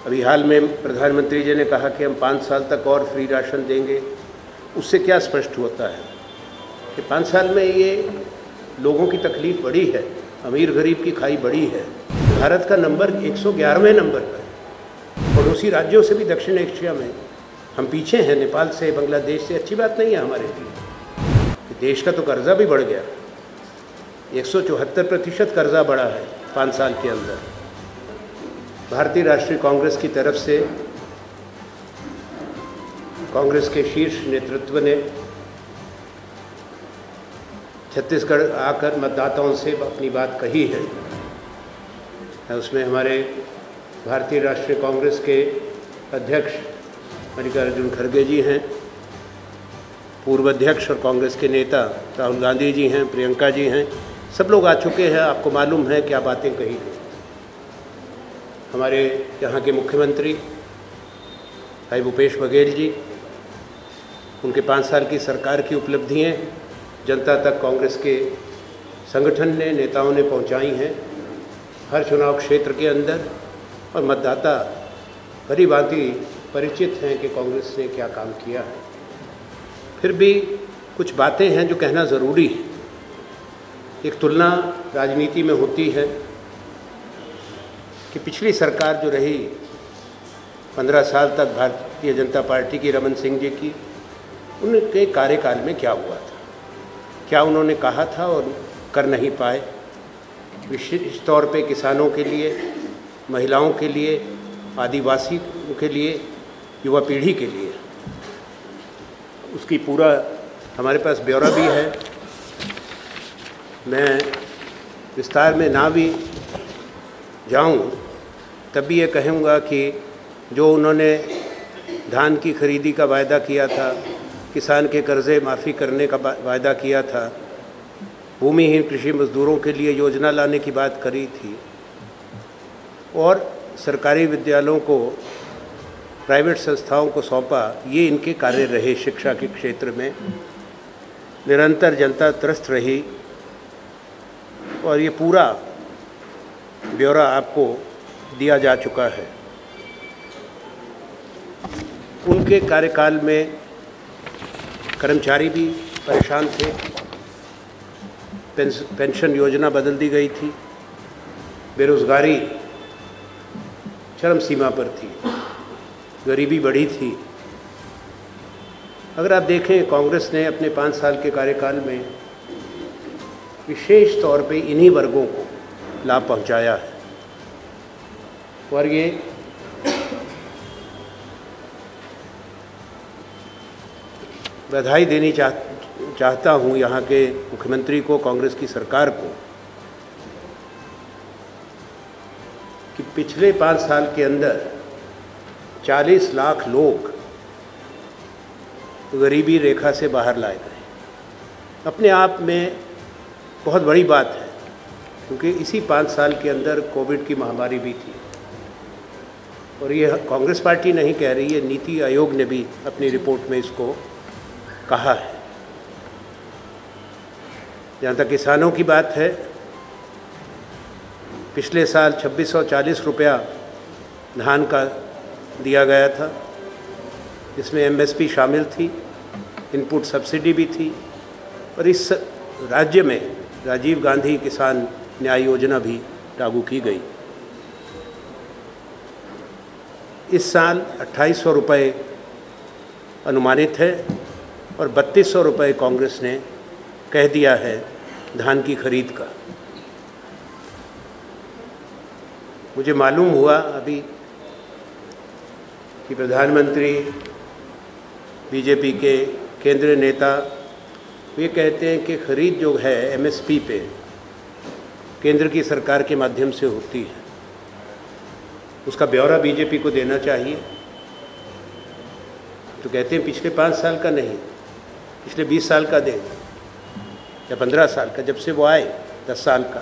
अभी हाल में प्रधानमंत्री जी ने कहा कि हम 5 साल तक और फ्री राशन देंगे। उससे क्या स्पष्ट होता है कि 5 साल में ये लोगों की तकलीफ़ बड़ी है, अमीर गरीब की खाई बड़ी है। भारत का नंबर 111वें नंबर पर है। पड़ोसी राज्यों से भी दक्षिण एशिया में हम पीछे हैं, नेपाल से, बांग्लादेश से। अच्छी बात नहीं है हमारे लिए कि देश का तो कर्जा भी बढ़ गया, 174% कर्जा बढ़ा है 5 साल के अंदर। भारतीय राष्ट्रीय कांग्रेस की तरफ से कांग्रेस के शीर्ष नेतृत्व ने छत्तीसगढ़ आकर मतदाताओं से अपनी बात कही है। उसमें हमारे भारतीय राष्ट्रीय कांग्रेस के अध्यक्ष मल्लिकार्जुन खड़गे जी हैं, पूर्व अध्यक्ष और कांग्रेस के नेता राहुल गांधी जी हैं, प्रियंका जी हैं, सब लोग आ चुके हैं। आपको मालूम है क्या बातें कही गई। हमारे यहाँ के मुख्यमंत्री भाई भूपेश बघेल जी, उनके 5 साल की सरकार की उपलब्धियाँ जनता तक कांग्रेस के संगठन ने, नेताओं ने पहुँचाई हैं हर चुनाव क्षेत्र के अंदर। और मतदाता भली भांति परिचित हैं कि कांग्रेस ने क्या काम किया है। फिर भी कुछ बातें हैं जो कहना ज़रूरी है। एक तुलना राजनीति में होती है कि पिछली सरकार जो रही 15 साल तक भारतीय जनता पार्टी की, रमन सिंह जी की, उनके कार्यकाल में क्या हुआ था, क्या उन्होंने कहा था और कर नहीं पाए। विशेष तौर पे किसानों के लिए, महिलाओं के लिए, आदिवासी के लिए, युवा पीढ़ी के लिए, उसकी पूरा हमारे पास ब्यौरा भी है। मैं विस्तार में ना भी जाऊं तब भी ये कहूँगा कि जो उन्होंने धान की खरीदी का वायदा किया था, किसान के कर्ज़े माफ़ी करने का वायदा किया था, भूमिहीन कृषि मजदूरों के लिए योजना लाने की बात करी थी, और सरकारी विद्यालयों को प्राइवेट संस्थाओं को सौंपा, ये इनके कार्य रहे। शिक्षा के क्षेत्र में निरंतर जनता त्रस्त रही और ये पूरा ब्यौरा आपको दिया जा चुका है। उनके कार्यकाल में कर्मचारी भी परेशान थे, पेंशन योजना बदल दी गई थी, बेरोज़गारी चरम सीमा पर थी, गरीबी बढ़ी थी। अगर आप देखें, कांग्रेस ने अपने 5 साल के कार्यकाल में विशेष तौर पे इन्हीं वर्गों को लाभ पहुंचाया है। और ये बधाई देनी चाहता हूँ यहाँ के मुख्यमंत्री को, कांग्रेस की सरकार को, कि पिछले 5 साल के अंदर 40 लाख लोग गरीबी रेखा से बाहर लाए गए। अपने आप में बहुत बड़ी बात है, क्योंकि इसी 5 साल के अंदर कोविड की महामारी भी थी। और ये कांग्रेस पार्टी नहीं कह रही है, नीति आयोग ने भी अपनी रिपोर्ट में इसको कहा है। जहाँ तक किसानों की बात है, पिछले साल 2640 रुपया धान का दिया गया था, जिसमें एमएसपी शामिल थी, इनपुट सब्सिडी भी थी, और इस राज्य में राजीव गांधी किसान न्याय योजना भी लागू की गई। इस साल 2800 रुपये अनुमानित है और 3200 रुपये कांग्रेस ने कह दिया है धान की खरीद का। मुझे मालूम हुआ अभी कि प्रधानमंत्री, बीजेपी के केंद्रीय नेता ये कहते हैं कि खरीद जो है एमएसपी पे केंद्र की सरकार के माध्यम से होती है, उसका ब्यौरा बीजेपी को देना चाहिए। तो कहते हैं पिछले 5 साल का नहीं, पिछले 20 साल का दें या 15 साल का, जब से वो आए 10 साल का,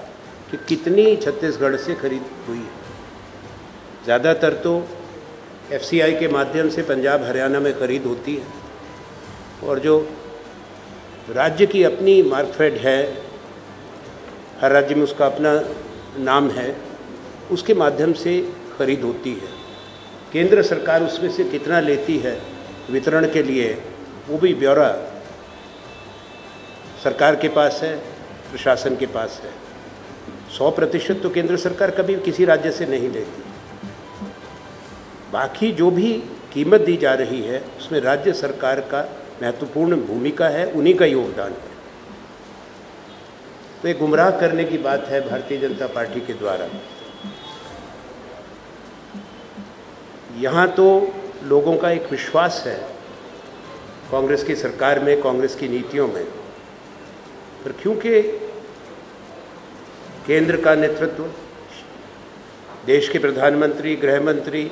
कि कितनी छत्तीसगढ़ से खरीद हुई है। ज़्यादातर तो एफसीआई के माध्यम से पंजाब हरियाणा में खरीद होती है, और जो राज्य की अपनी मार्कफेड है, हर राज्य में उसका अपना नाम है, उसके माध्यम से खरीद होती है। केंद्र सरकार उसमें से कितना लेती है वितरण के लिए, वो भी ब्यौरा सरकार के पास है, प्रशासन के पास है। 100% तो केंद्र सरकार कभी किसी राज्य से नहीं लेती। बाकी जो भी कीमत दी जा रही है उसमें राज्य सरकार का महत्वपूर्ण भूमिका है, उन्हीं का योगदान है। तो एक गुमराह करने की बात है भारतीय जनता पार्टी के द्वारा। यहाँ तो लोगों का एक विश्वास है कांग्रेस की सरकार में, कांग्रेस की नीतियों में, पर क्योंकि केंद्र का नेतृत्व, देश के प्रधानमंत्री, गृह मंत्री,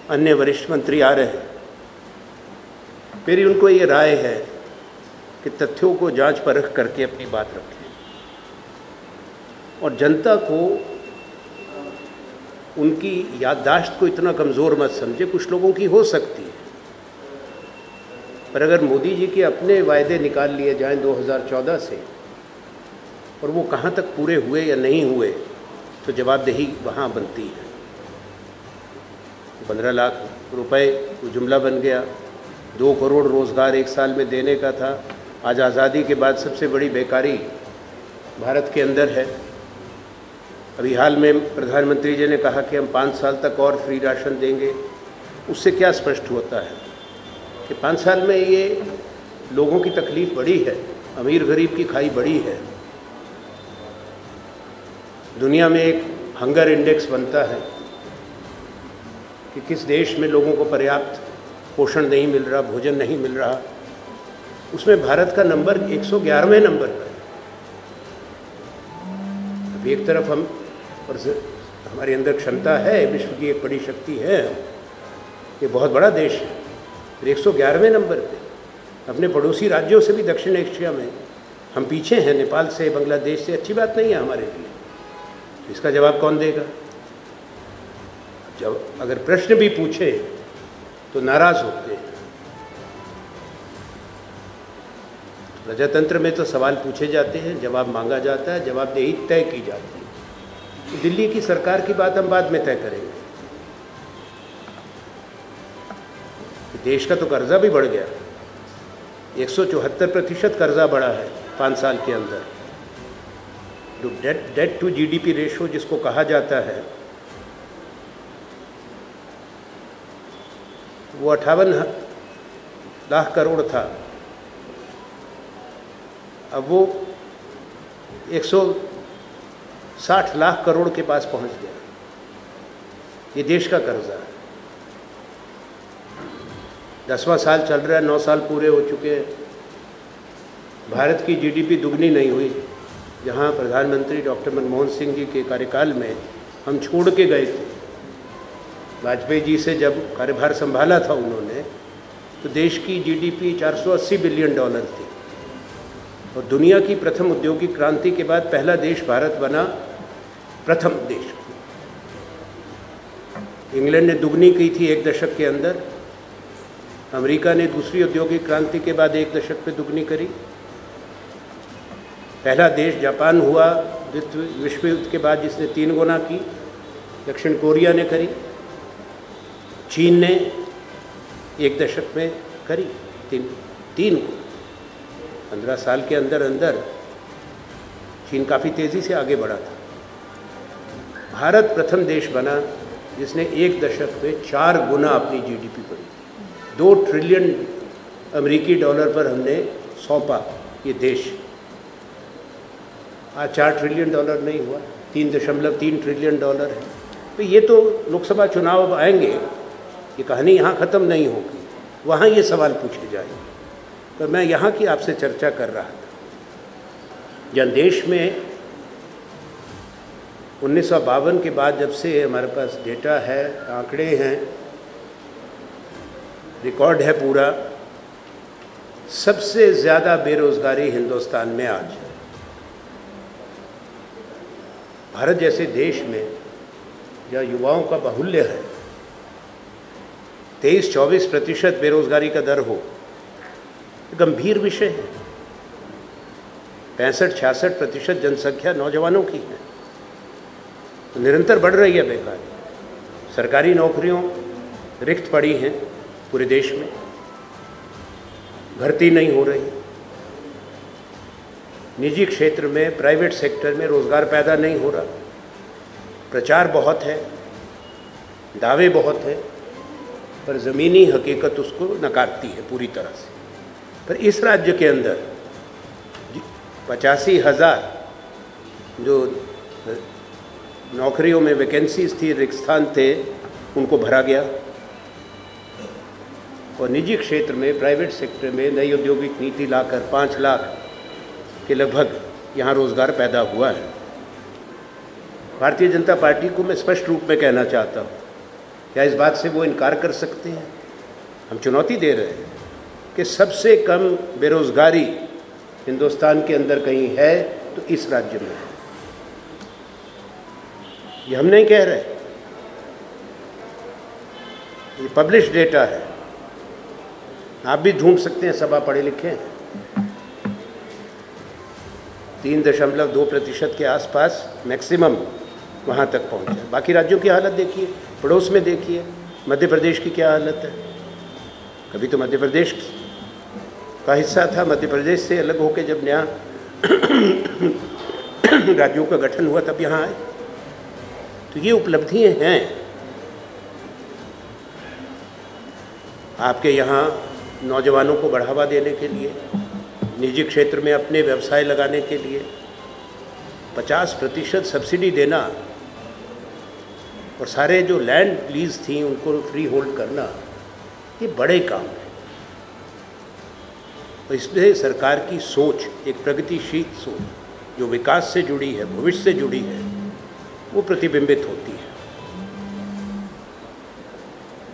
अन्य वरिष्ठ मंत्री आ रहे हैं, मेरी उनको ये राय है कि तथ्यों को जांच परख करके अपनी बात रखें और जनता को उनकी याददाश्त को इतना कमज़ोर मत समझे। कुछ लोगों की हो सकती है, पर अगर मोदी जी के अपने वायदे निकाल लिए जाएं 2014 से और वो कहाँ तक पूरे हुए या नहीं हुए, तो जवाबदेही वहाँ बनती है। 15 लाख रुपए वो जुमला बन गया, 2 करोड़ रोज़गार एक साल में देने का था। आज आज़ादी के बाद सबसे बड़ी बेकारी भारत के अंदर है। अभी हाल में प्रधानमंत्री जी ने कहा कि हम 5 साल तक और फ्री राशन देंगे। उससे क्या स्पष्ट होता है कि 5 साल में ये लोगों की तकलीफ़ बड़ी है, अमीर गरीब की खाई बड़ी है। दुनिया में एक हंगर इंडेक्स बनता है कि किस देश में लोगों को पर्याप्त पोषण नहीं मिल रहा, भोजन नहीं मिल रहा। उसमें भारत का नंबर 111वें नंबर पर है। अब एक तरफ हम और हमारे अंदर क्षमता है, विश्व की एक बड़ी शक्ति है, ये बहुत बड़ा देश है, फिर 111वें नंबर पे। अपने पड़ोसी राज्यों से भी दक्षिण एशिया में हम पीछे हैं, नेपाल से, बांग्लादेश से। अच्छी बात नहीं है हमारे लिए। तो इसका जवाब कौन देगा? जब अगर प्रश्न भी पूछे तो नाराज़ होते हैं। प्रजातंत्र में तो सवाल पूछे जाते हैं, जवाब मांगा जाता है, जवाबदेही तय की जाती है। तो दिल्ली की सरकार की बात हम बाद में तय करेंगे। देश का तो कर्जा भी बढ़ गया, 174% कर्जा बढ़ा है 5 साल के अंदर। जो डेट टू जीडीपी रेशो जिसको कहा जाता है, वो 58 लाख करोड़ था, अब वो 160 लाख करोड़ के पास पहुंच गया। ये देश का कर्जा है। 10वां साल चल रहा है, 9 साल पूरे हो चुके हैं। भारत की जीडीपी दुगनी नहीं हुई। जहां प्रधानमंत्री डॉक्टर मनमोहन सिंह जी के कार्यकाल में हम छोड़ के गए थे, वाजपेयी जी से जब कार्यभार संभाला था उन्होंने, तो देश की जीडीपी $480 बिलियन थी और दुनिया की प्रथम औद्योगिक क्रांति के बाद पहला देश भारत बना, प्रथम देश। इंग्लैंड ने दुगनी की थी 1 दशक के अंदर, अमेरिका ने दूसरी औद्योगिक क्रांति के बाद 1 दशक में दुगनी करी। पहला देश जापान हुआ द्वितीय विश्व युद्ध के बाद जिसने 3 गुना की, दक्षिण कोरिया ने करी, चीन ने 1 दशक में करी 3 को। 15 साल के अंदर अंदर चीन काफ़ी तेज़ी से आगे बढ़ा था। भारत प्रथम देश बना जिसने 1 दशक में 4 गुना अपनी जीडीपी बढ़ी। 2 ट्रिलियन अमेरिकी डॉलर पर हमने सौंपा ये देश। आज $4 ट्रिलियन नहीं हुआ, 3.3 ट्रिलियन है। तो ये तो लोकसभा चुनाव अब आएंगे, ये कहानी यहाँ ख़त्म नहीं होगी, वहाँ ये सवाल पूछे जाएंगे। तो मैं यहाँ की आपसे चर्चा कर रहा था। जब देश में 1952 के बाद, जब से हमारे पास डेटा है, आंकड़े हैं, रिकॉर्ड है पूरा, सबसे ज़्यादा बेरोज़गारी हिंदुस्तान में आज है। भारत जैसे देश में जहाँ युवाओं का बाहुल्य है, 23-24% बेरोज़गारी का दर हो, गंभीर विषय है। 65-66% जनसंख्या नौजवानों की है, तो निरंतर बढ़ रही है बेकारी। सरकारी नौकरियों रिक्त पड़ी हैं पूरे देश में, भर्ती नहीं हो रही, निजी क्षेत्र में, प्राइवेट सेक्टर में रोज़गार पैदा नहीं हो रहा, प्रचार बहुत है, दावे बहुत हैं, पर ज़मीनी हकीकत उसको नकारती है पूरी तरह से। पर इस राज्य के अंदर 85,000 जो नौकरियों में वैकेंसीज थी, रिक्त स्थान थे, उनको भरा गया, और निजी क्षेत्र में, प्राइवेट सेक्टर में नई औद्योगिक नीति लाकर 5 लाख के लगभग यहाँ रोज़गार पैदा हुआ है। भारतीय जनता पार्टी को मैं स्पष्ट रूप में कहना चाहता हूँ, क्या इस बात से वो इनकार कर सकते हैं? हम चुनौती दे रहे हैं कि सबसे कम बेरोज़गारी हिंदुस्तान के अंदर कहीं है तो इस राज्य में है। ये हम नहीं कह रहे, ये पब्लिश डेटा है, आप भी ढूंढ सकते हैं, सब आप पढ़े लिखे हैं। 3.2% के आसपास मैक्सिमम वहाँ तक पहुँचा। बाकी राज्यों की हालत देखिए, पड़ोस में देखिए, मध्य प्रदेश की क्या हालत है। कभी तो मध्य प्रदेश का हिस्सा था, मध्य प्रदेश से अलग होकर जब नया राज्यों का गठन हुआ तब यहाँ आए। तो ये उपलब्धियाँ हैं आपके यहाँ नौजवानों को बढ़ावा देने के लिए, निजी क्षेत्र में अपने व्यवसाय लगाने के लिए 50% सब्सिडी देना और सारे जो लैंड लीज थी उनको फ्री होल्ड करना, ये बड़े काम है। और इसमें सरकार की सोच, एक प्रगतिशील सोच जो विकास से जुड़ी है, भविष्य से जुड़ी है, वो प्रतिबिंबित होती है।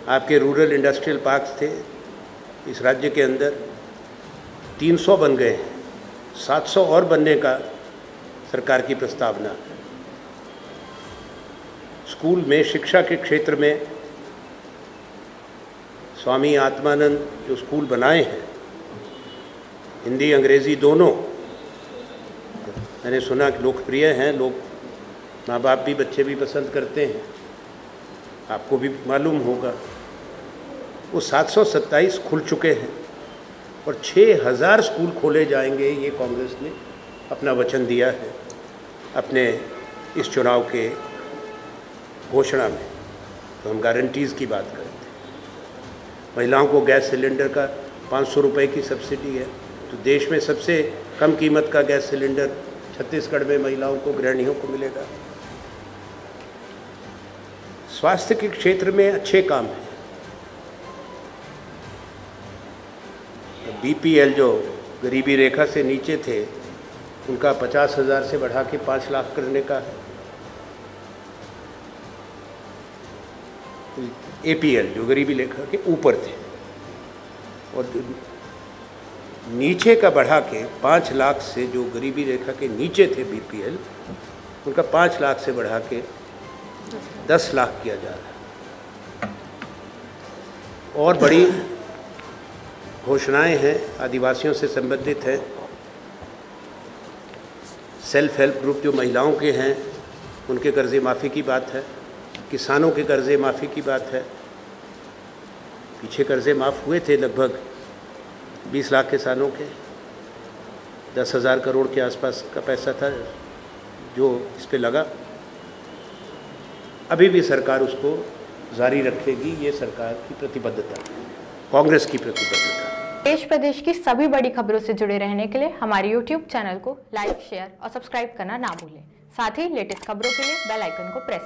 आपके रूरल इंडस्ट्रियल पार्क्स थे इस राज्य के अंदर, 300 बन गए हैं, 700 और बनने का सरकार की प्रस्तावना है। स्कूल में, शिक्षा के क्षेत्र में स्वामी आत्मानंद जो स्कूल बनाए हैं, हिंदी अंग्रेज़ी दोनों, मैंने सुना कि लोकप्रिय हैं, लोग, माँ बाप भी, बच्चे भी पसंद करते हैं, आपको भी मालूम होगा। वो 727 खुल चुके हैं और 6,000 स्कूल खोले जाएंगे, ये कांग्रेस ने अपना वचन दिया है अपने इस चुनाव के घोषणा में। तो हम गारंटीज़ की बात करते हैं। महिलाओं को गैस सिलेंडर का 500 रुपये की सब्सिडी है, तो देश में सबसे कम कीमत का गैस सिलेंडर छत्तीसगढ़ में महिलाओं को, गृहिणियों को मिलेगा। स्वास्थ्य के क्षेत्र में अच्छे काम हैं। BPL जो गरीबी रेखा से नीचे थे, उनका 50,000 से बढ़ा के 5 लाख करने का है। APL जो गरीबी रेखा के ऊपर थे, और नीचे का बढ़ा के 5 लाख से, जो गरीबी रेखा के नीचे थे BPL, उनका 5 लाख से बढ़ा के 10 लाख किया जा रहा है। और बड़ी घोषणाएं हैं, आदिवासियों से संबंधित हैं। सेल्फ हेल्प ग्रुप जो महिलाओं के हैं, उनके कर्जे माफ़ी की बात है, किसानों के कर्जे माफ़ी की बात है। पीछे कर्जे माफ़ हुए थे, लगभग 20 लाख किसानों के, 10,000 करोड़ के आसपास का पैसा था जो इस पे लगा। अभी भी सरकार उसको जारी रखेगी, ये सरकार की प्रतिबद्धता है, कांग्रेस की प्रतिबद्धता। देश प्रदेश की सभी बड़ी खबरों से जुड़े रहने के लिए हमारे YouTube चैनल को लाइक, शेयर और सब्सक्राइब करना ना भूलें। साथ ही लेटेस्ट खबरों के लिए बेल आइकन को प्रेस